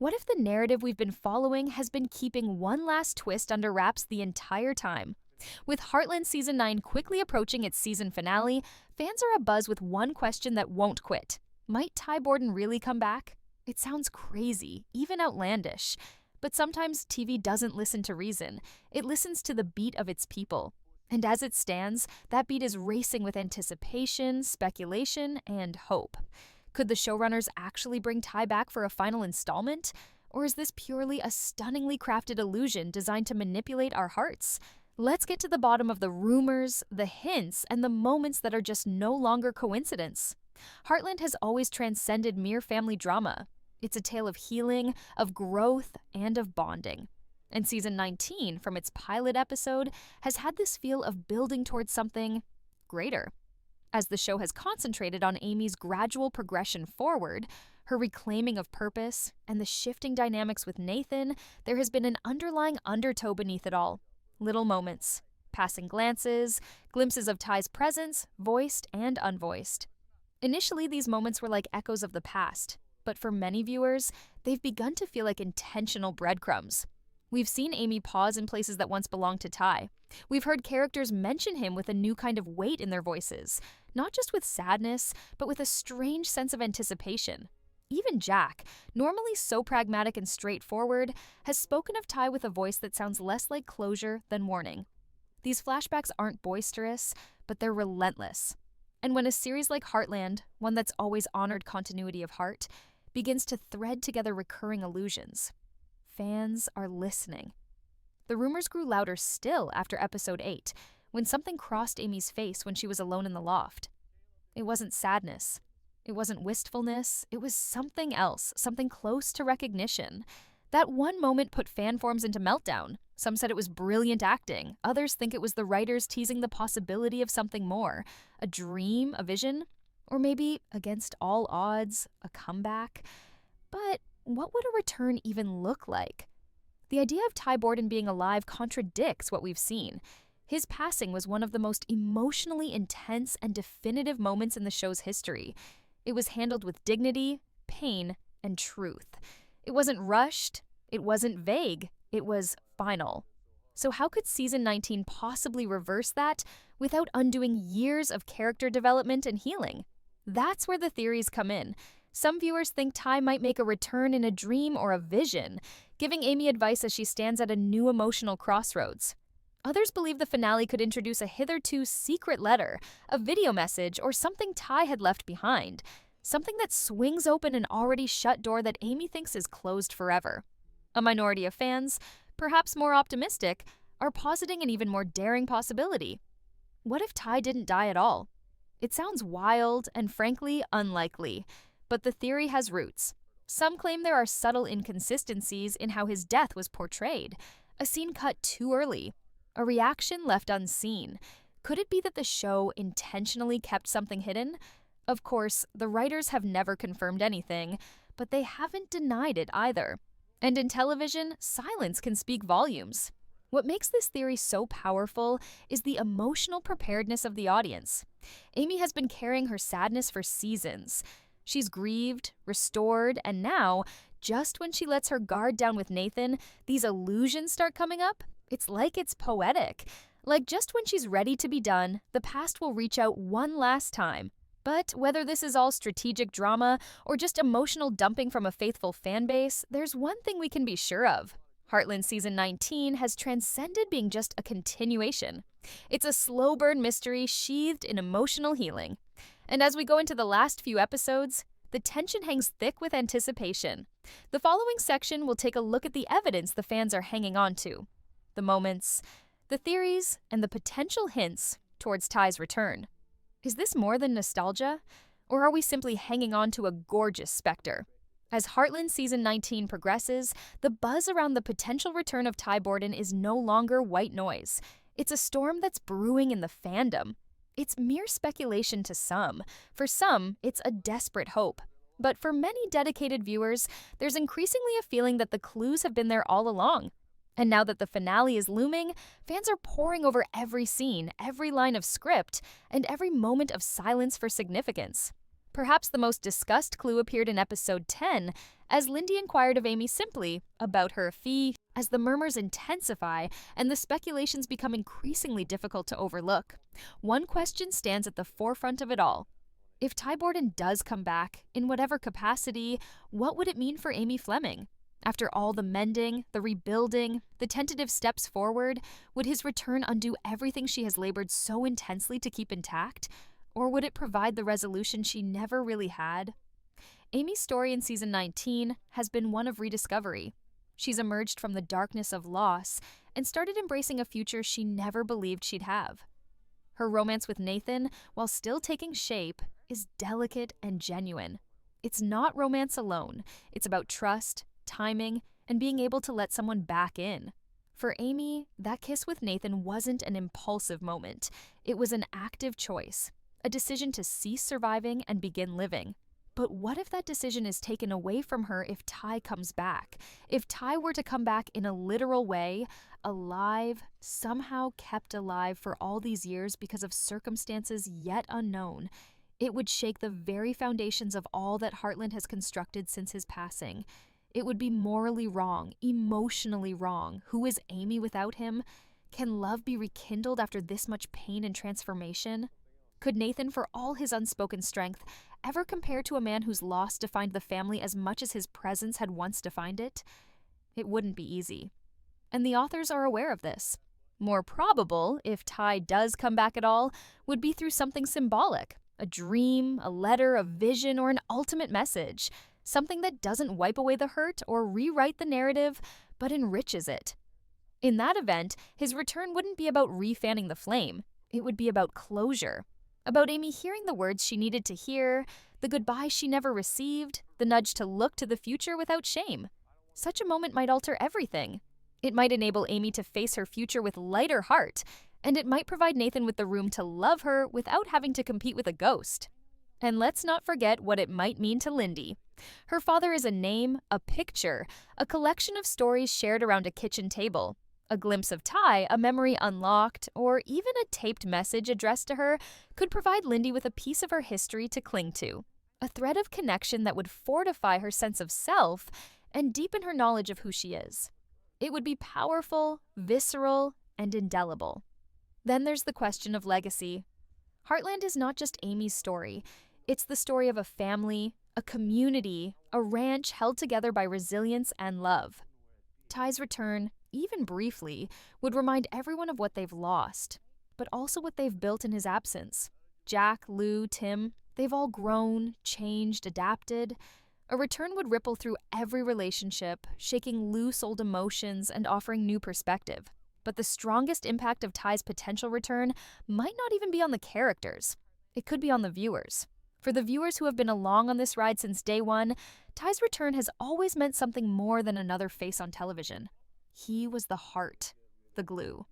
What if the narrative we've been following has been keeping one last twist under wraps the entire time? With Heartland Season 9 quickly approaching its season finale, fans are abuzz with one question that won't quit. Might Ty Borden really come back? It sounds crazy, even outlandish. But sometimes TV doesn't listen to reason. It listens to the beat of its people. And as it stands, that beat is racing with anticipation, speculation, and hope. Could the showrunners actually bring Ty back for a final installment? Or is this purely a stunningly crafted illusion designed to manipulate our hearts? Let's get to the bottom of the rumors, the hints, and the moments that are just no longer coincidence. Heartland has always transcended mere family drama. It's a tale of healing, of growth, and of bonding. And Season 19, from its pilot episode, has had this feel of building towards something greater. As the show has concentrated on Amy's gradual progression forward, her reclaiming of purpose, and the shifting dynamics with Nathan, there has been an underlying undertow beneath it all. Little moments, passing glances, glimpses of Ty's presence, voiced and unvoiced. Initially, these moments were like echoes of the past, but for many viewers, they've begun to feel like intentional breadcrumbs. We've seen Amy pause in places that once belonged to Ty. We've heard characters mention him with a new kind of weight in their voices, not just with sadness, but with a strange sense of anticipation. Even Jack, normally so pragmatic and straightforward, has spoken of Ty with a voice that sounds less like closure than warning. These flashbacks aren't boisterous, but they're relentless. And when a series like Heartland, one that's always honored continuity of heart, begins to thread together recurring illusions, fans are listening. The rumors grew louder still after episode 8, when something crossed Amy's face when she was alone in the loft. It wasn't sadness. It wasn't wistfulness. It was something else, something close to recognition. That one moment put fan forums into meltdown. Some said it was brilliant acting. Others think it was the writers teasing the possibility of something more. A dream, a vision, or maybe, against all odds, a comeback. But what would a return even look like? The idea of Ty Borden being alive contradicts what we've seen. His passing was one of the most emotionally intense and definitive moments in the show's history. It was handled with dignity, pain, and truth. It wasn't rushed. It wasn't vague. It was final. So how could Season 19 possibly reverse that without undoing years of character development and healing? That's where the theories come in. Some viewers think Ty might make a return in a dream or a vision, giving Amy advice as she stands at a new emotional crossroads. Others believe the finale could introduce a hitherto secret letter, a video message, or something Ty had left behind. Something that swings open an already shut door that Amy thinks is closed forever. A minority of fans, perhaps more optimistic, are positing an even more daring possibility. What if Ty didn't die at all? It sounds wild and frankly unlikely, but the theory has roots. Some claim there are subtle inconsistencies in how his death was portrayed. A scene cut too early. A reaction left unseen. Could it be that the show intentionally kept something hidden? Of course, the writers have never confirmed anything, but they haven't denied it either. And in television, silence can speak volumes. What makes this theory so powerful is the emotional preparedness of the audience. Amy has been carrying her sadness for seasons. She's grieved, restored, and now, just when she lets her guard down with Nathan, these illusions start coming up. It's like it's poetic. Like just when she's ready to be done, the past will reach out one last time. But whether this is all strategic drama or just emotional dumping from a faithful fan base, there's one thing we can be sure of. Heartland Season 19 has transcended being just a continuation. It's a slow burn mystery sheathed in emotional healing. And as we go into the last few episodes, the tension hangs thick with anticipation. The following section will take a look at the evidence the fans are hanging on to. The moments, the theories, and the potential hints towards Ty's return. Is this more than nostalgia? Or are we simply hanging on to a gorgeous specter? As Heartland Season 19 progresses, the buzz around the potential return of Ty Borden is no longer white noise. It's a storm that's brewing in the fandom. It's mere speculation to some. For some, it's a desperate hope. But for many dedicated viewers, there's increasingly a feeling that the clues have been there all along. And now that the finale is looming, fans are poring over every scene, every line of script, and every moment of silence for significance. Perhaps the most discussed clue appeared in episode 10, as Lindy inquired of Amy simply about her fee. As the murmurs intensify and the speculations become increasingly difficult to overlook, one question stands at the forefront of it all. If Ty Borden does come back, in whatever capacity, what would it mean for Amy Fleming? After all the mending, the rebuilding, the tentative steps forward, would his return undo everything she has labored so intensely to keep intact? Or would it provide the resolution she never really had? Amy's story in season 19 has been one of rediscovery. She's emerged from the darkness of loss and started embracing a future she never believed she'd have. Her romance with Nathan, while still taking shape, is delicate and genuine. It's not romance alone. It's about trust, timing, and being able to let someone back in. For Amy, that kiss with Nathan wasn't an impulsive moment. It was an active choice, a decision to cease surviving and begin living. But what if that decision is taken away from her if Ty comes back? If Ty were to come back in a literal way, alive, somehow kept alive for all these years because of circumstances yet unknown, it would shake the very foundations of all that Heartland has constructed since his passing. It would be morally wrong, emotionally wrong. Who is Amy without him? Can love be rekindled after this much pain and transformation? Could Nathan, for all his unspoken strength, ever compare to a man whose loss defined the family as much as his presence had once defined it? It wouldn't be easy. And the authors are aware of this. More probable, if Ty does come back at all, would be through something symbolic. A dream, a letter, a vision, or an ultimate message. Something that doesn't wipe away the hurt or rewrite the narrative, but enriches it. In that event, his return wouldn't be about refanning the flame. It would be about closure. About Amy hearing the words she needed to hear, the goodbye she never received, the nudge to look to the future without shame. Such a moment might alter everything. It might enable Amy to face her future with lighter heart, and it might provide Nathan with the room to love her without having to compete with a ghost. And let's not forget what it might mean to Lindy. Her father is a name, a picture, a collection of stories shared around a kitchen table. A glimpse of Ty, a memory unlocked, or even a taped message addressed to her could provide Lindy with a piece of her history to cling to. A thread of connection that would fortify her sense of self and deepen her knowledge of who she is. It would be powerful, visceral, and indelible. Then there's the question of legacy. Heartland is not just Amy's story. It's the story of a family, a community, a ranch held together by resilience and love. Ty's return, even briefly, would remind everyone of what they've lost, but also what they've built in his absence. Jack, Lou, Tim, they've all grown, changed, adapted. A return would ripple through every relationship, shaking loose old emotions and offering new perspective. But the strongest impact of Ty's potential return might not even be on the characters. It could be on the viewers. For the viewers who have been along on this ride since day one, Ty's return has always meant something more than another face on television. He was the heart, the glue.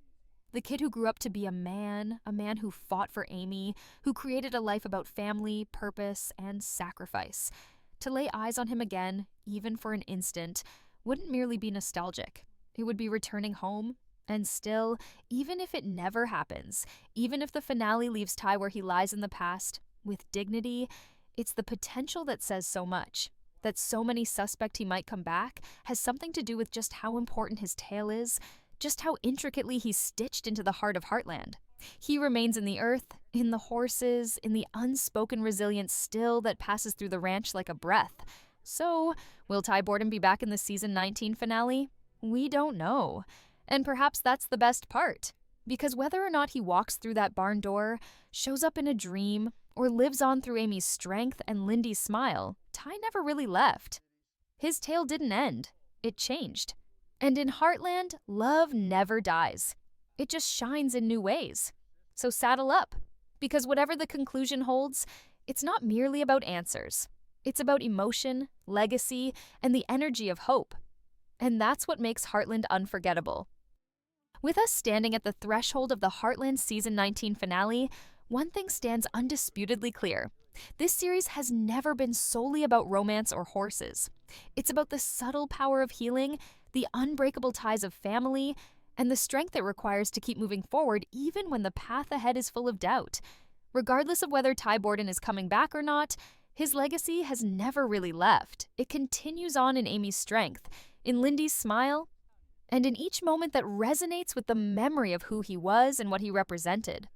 The kid who grew up to be a man who fought for Amy, who created a life about family, purpose, and sacrifice. To lay eyes on him again, even for an instant, wouldn't merely be nostalgic. It would be returning home. And still, even if it never happens, even if the finale leaves Ty where he lies in the past, with dignity, it's the potential that says so much. That so many suspect he might come back has something to do with just how important his tale is, just how intricately he's stitched into the heart of Heartland. He remains in the earth, in the horses, in the unspoken resilience still that passes through the ranch like a breath. So, will Ty Borden be back in the season 19 finale? We don't know. And perhaps that's the best part, because whether or not he walks through that barn door, shows up in a dream, or lives on through Amy's strength and Lindy's smile, Ty never really left. His tale didn't end. It changed. And in Heartland, love never dies. It just shines in new ways. So saddle up, because whatever the conclusion holds, it's not merely about answers. It's about emotion, legacy, and the energy of hope. And that's what makes Heartland unforgettable. With us standing at the threshold of the Heartland Season 19 finale, one thing stands undisputedly clear. This series has never been solely about romance or horses. It's about the subtle power of healing, the unbreakable ties of family, and the strength it requires to keep moving forward even when the path ahead is full of doubt. Regardless of whether Ty Borden is coming back or not, His legacy has never really left. It continues on in Amy's strength, in Lindy's smile, and in each moment that resonates with the memory of who he was and what he represented.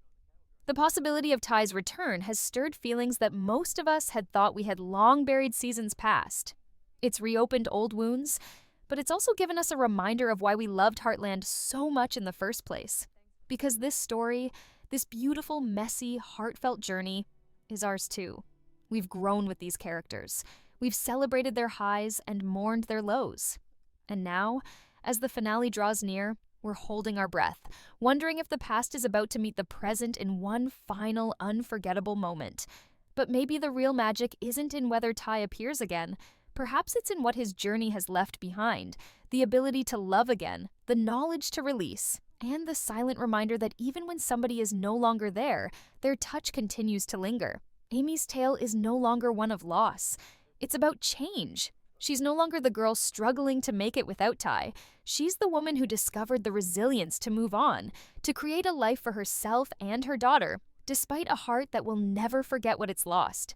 The possibility of Ty's return has stirred feelings that most of us had thought we had long buried seasons past. It's reopened old wounds, but it's also given us a reminder of why we loved Heartland so much in the first place. Because this story, this beautiful, messy, heartfelt journey, is ours too. We've grown with these characters. We've celebrated their highs and mourned their lows. And now, as the finale draws near, we're holding our breath, wondering if the past is about to meet the present in one final, unforgettable moment. But maybe the real magic isn't in whether Ty appears again. Perhaps it's in what his journey has left behind, the ability to love again, the knowledge to release, and the silent reminder that even when somebody is no longer there, their touch continues to linger. Amy's tale is no longer one of loss. It's about change. She's no longer the girl struggling to make it without Ty. She's the woman who discovered the resilience to move on, to create a life for herself and her daughter, despite a heart that will never forget what it's lost.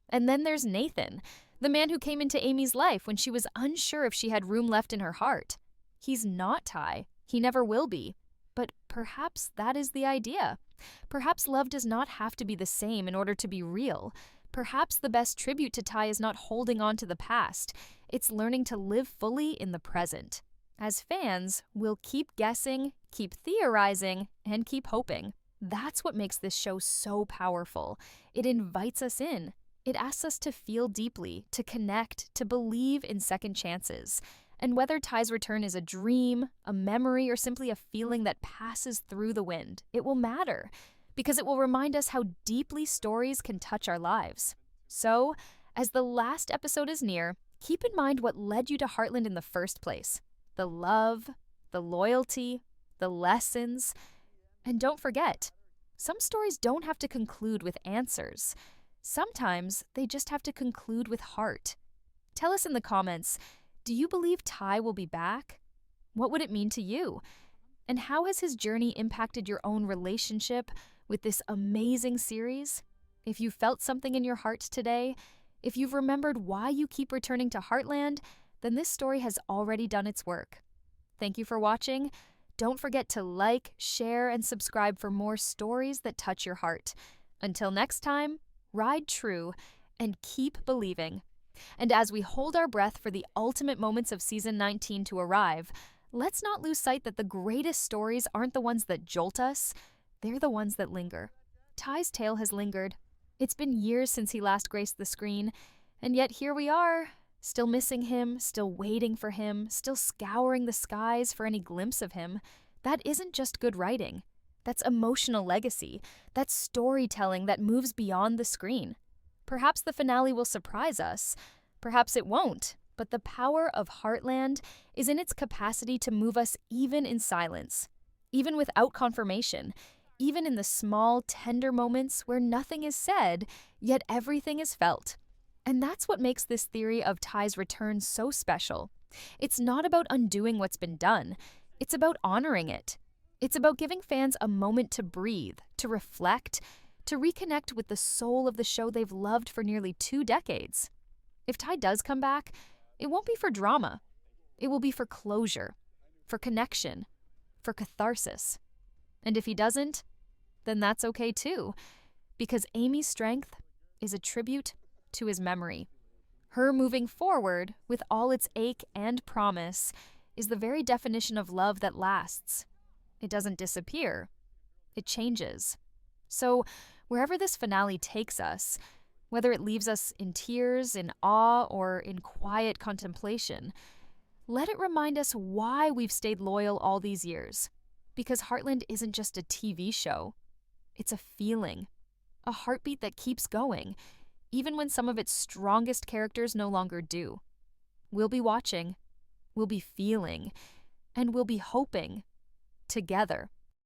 And then there's Nathan, the man who came into Amy's life when she was unsure if she had room left in her heart. He's not Ty. He never will be. But perhaps that is the idea. Perhaps love does not have to be the same in order to be real. Perhaps the best tribute to Ty is not holding on to the past. It's learning to live fully in the present. As fans, we'll keep guessing, keep theorizing, and keep hoping. That's what makes this show so powerful. It invites us in. It asks us to feel deeply, to connect, to believe in second chances. And whether Ty's return is a dream, a memory, or simply a feeling that passes through the wind, it will matter, because it will remind us how deeply stories can touch our lives. So, as the last episode is near, keep in mind what led you to Heartland in the first place. The love, the loyalty, the lessons. And don't forget, some stories don't have to conclude with answers. Sometimes they just have to conclude with heart. Tell us in the comments, do you believe Ty will be back? What would it mean to you? And how has his journey impacted your own relationship with this amazing series? If you felt something in your heart today, if you've remembered why you keep returning to Heartland, then this story has already done its work. Thank you for watching. Don't forget to like, share, and subscribe for more stories that touch your heart. Until next time, ride true and keep believing. And as we hold our breath for the ultimate moments of Season 19 to arrive, let's not lose sight that the greatest stories aren't the ones that jolt us, they're the ones that linger. Ty's tale has lingered. It's been years since he last graced the screen, and yet here we are, still missing him, still waiting for him, still scouring the skies for any glimpse of him. That isn't just good writing. That's emotional legacy. That's storytelling that moves beyond the screen. Perhaps the finale will surprise us. Perhaps it won't. But the power of Heartland is in its capacity to move us even in silence, even without confirmation, even in the small, tender moments where nothing is said, yet everything is felt. And that's what makes this theory of Ty's return so special. It's not about undoing what's been done. It's about honoring it. It's about giving fans a moment to breathe, to reflect, to reconnect with the soul of the show they've loved for nearly 2 decades. If Ty does come back, it won't be for drama. It will be for closure, for connection, for catharsis. And if he doesn't, then that's okay too, because Amy's strength is a tribute to his memory. Her moving forward, with all its ache and promise, is the very definition of love that lasts. It doesn't disappear. It changes. So, wherever this finale takes us, whether it leaves us in tears, in awe, or in quiet contemplation, let it remind us why we've stayed loyal all these years. Because Heartland isn't just a TV show. It's a feeling, a heartbeat that keeps going, even when some of its strongest characters no longer do. We'll be watching, we'll be feeling, and we'll be hoping together.